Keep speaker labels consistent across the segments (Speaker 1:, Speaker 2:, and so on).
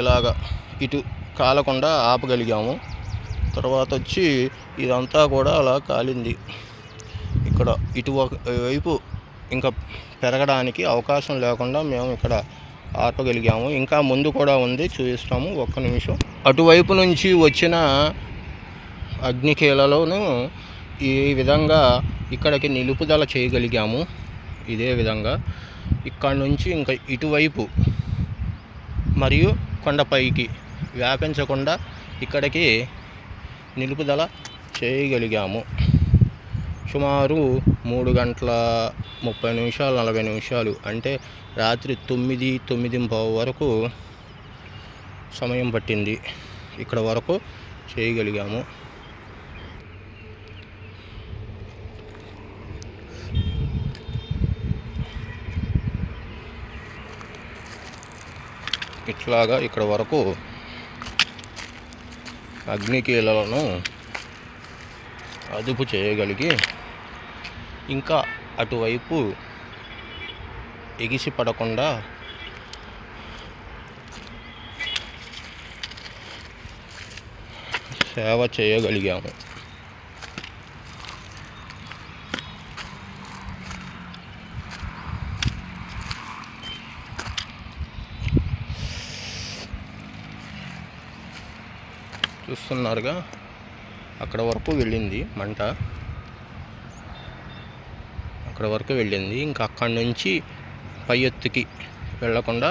Speaker 1: ఇలాగ ఇటు కాలకుండా ఆపగలిగాము. తర్వాత వచ్చి ఇదంతా కూడా అలా కాలింది. ఇక్కడ ఇటు వైపు ఇంకా పెరగడానికి అవకాశం లేకుండా మేము ఇక్కడ ఆపగలిగాము. ఇంకా ముందు కూడా ఉంది, చూపిస్తాము, ఒక్క నిమిషం. అటువైపు నుంచి వచ్చిన అగ్నికీలలోనూ ఈ విధంగా ఇక్కడికి నిలుపుదల చేయగలిగాము. ఇదే విధంగా ఇక్కడ నుంచి ఇంకా ఇటువైపు మరియు కొండపైకి వ్యాపించకుండా ఇక్కడికి నిలుపుదల చేయగలిగాము. సుమారు 3 గంటల 30 నిమిషాలు 40 నిమిషాలు అంటే రాత్రి 9-9:15 వరకు సమయం పట్టింది. ఇక్కడ వరకు చేయగలిగాము. ఇట్లాగా ఇక్కడ వరకు అగ్నికీలలను అదుపు చేయగలిగి ఇంకా అటువైపు ఎగిసి పడకుండా సేవ చేయగలిగాము. చూస్తున్నారుగా, అక్కడ వరకు వెళ్ళింది మంట, అక్కడ వరకు వెళ్ళింది. ఇంకా అక్కడి నుంచి పై ఎత్తుకి వెళ్లకుండా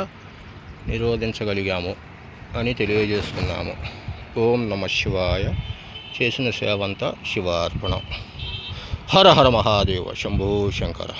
Speaker 1: నిరోధించగలిగాము అని తెలియజేస్తున్నాము. ఓం నమ శివాయ. చేసిన సేవంతా శివార్పణం. హర హర మహాదేవ. శంభో శంకర.